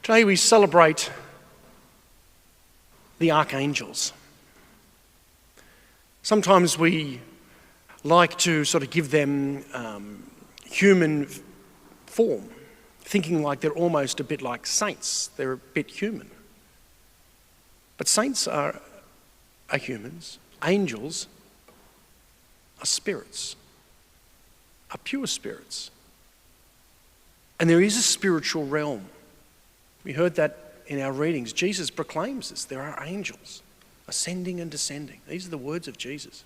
Today we celebrate the Archangels. Sometimes we like to sort of give them human form, thinking like they're almost a bit like saints. They're a bit human. But saints are humans. Angels are spirits, are pure spirits. And there is a spiritual realm. We heard that in our readings. Jesus proclaims this. There are angels ascending and descending. These are the words of Jesus.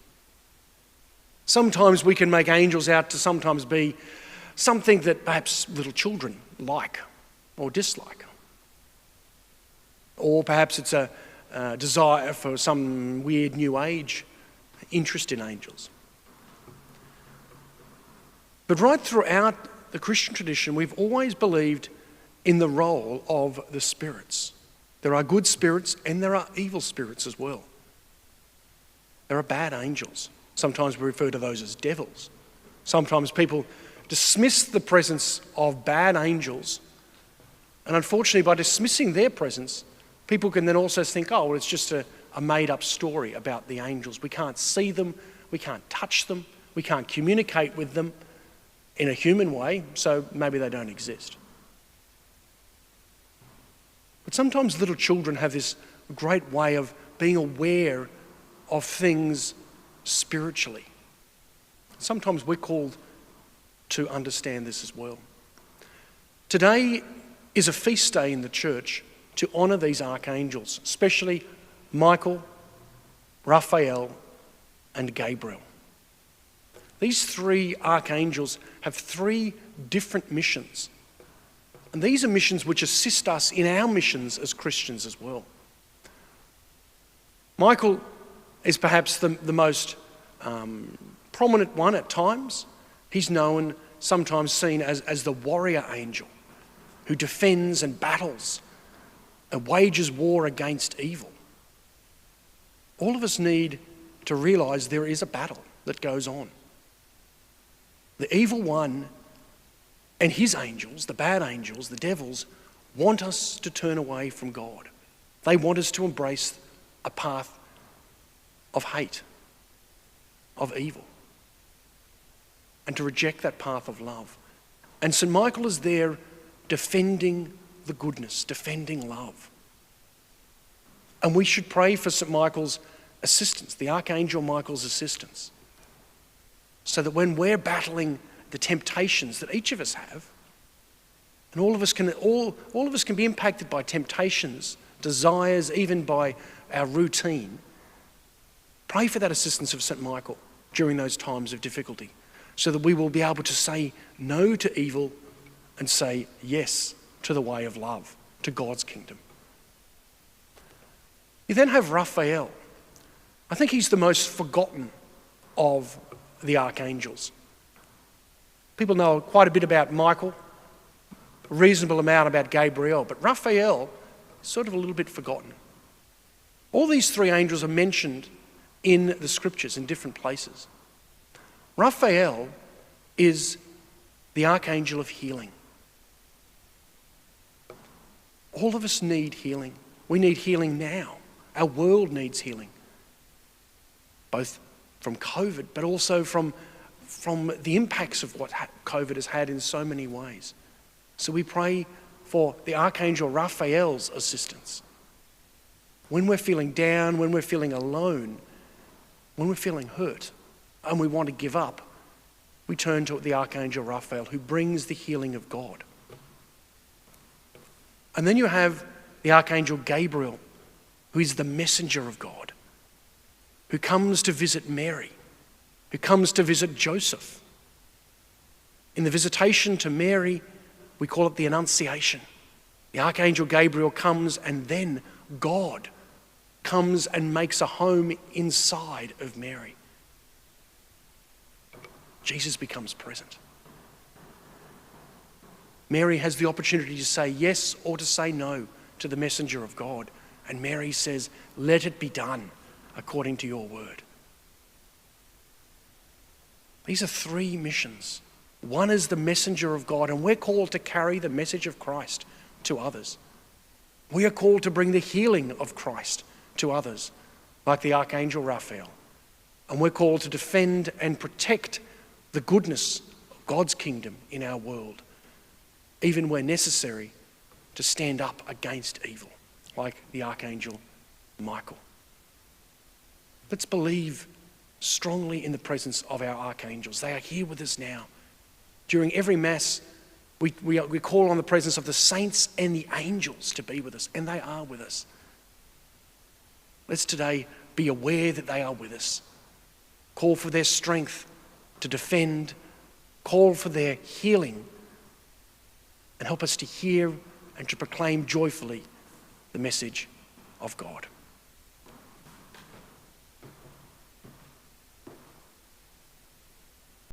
Sometimes we can make angels out to sometimes be something that perhaps little children like or dislike. Or perhaps it's a desire for some weird new age interest in angels. But right throughout the Christian tradition, we've always believed in the role of the spirits. There are good spirits and there are evil spirits as well. There are bad angels. Sometimes we refer to those as devils. Sometimes people dismiss the presence of bad angels, and unfortunately by dismissing their presence, people can then also think, oh, well, it's just a made-up story about the angels. We can't see them, we can't touch them, we can't communicate with them in a human way, so maybe they don't exist. But sometimes little children have this great way of being aware of things spiritually. Sometimes we're called to understand this as well. Today is a feast day in the church to honour these archangels, especially Michael, Raphael and Gabriel. These three archangels have three different missions. And these are missions which assist us in our missions as Christians as well. Michael is perhaps the most prominent one at times. He's known, sometimes seen as the warrior angel who defends and battles and wages war against evil. All of us need to realise there is a battle that goes on. The evil one and his angels, the bad angels, the devils, want us to turn away from God. They want us to embrace a path of hate, of evil, and to reject that path of love. And St. Michael is there defending the goodness, defending love. And we should pray for St. Michael's assistance, the Archangel Michael's assistance, so that when we're battling the temptations that each of us have, and all of us can be impacted by temptations, desires, even by our routine, pray for that assistance of St. Michael during those times of difficulty, so that we will be able to say no to evil and say yes to the way of love, to God's kingdom. You then have Raphael. I think he's the most forgotten of the archangels. People know quite a bit about Michael, a reasonable amount about Gabriel, but Raphael is sort of a little bit forgotten. All these three angels are mentioned in the scriptures in different places. Raphael is the archangel of healing. All of us need healing. We need healing now. Our world needs healing, both from COVID, but also from the impacts of what COVID has had in so many ways. So we pray for the Archangel Raphael's assistance. When we're feeling down, when we're feeling alone, when we're feeling hurt, and we want to give up, we turn to the Archangel Raphael, who brings the healing of God. And then you have the Archangel Gabriel, who is the messenger of God, who comes to visit Mary, who comes to visit Joseph. In the visitation to Mary, we call it the Annunciation. The Archangel Gabriel comes, and then God comes and makes a home inside of Mary. Jesus becomes present. Mary has the opportunity to say yes or to say no to the messenger of God. And Mary says, "Let it be done according to your word." These are three missions. One is the messenger of God, and we're called to carry the message of Christ to others. We are called to bring the healing of Christ to others, like the Archangel Raphael. And we're called to defend and protect the goodness of God's kingdom in our world, even where necessary, to stand up against evil, like the Archangel Michael. Let's believe strongly in the presence of our archangels. They are here with us now. During every Mass, we call on the presence of the saints and the angels to be with us, and they are with us. Let's today be aware that they are with us. Call for their strength to defend, call for their healing, and help us to hear and to proclaim joyfully the message of God.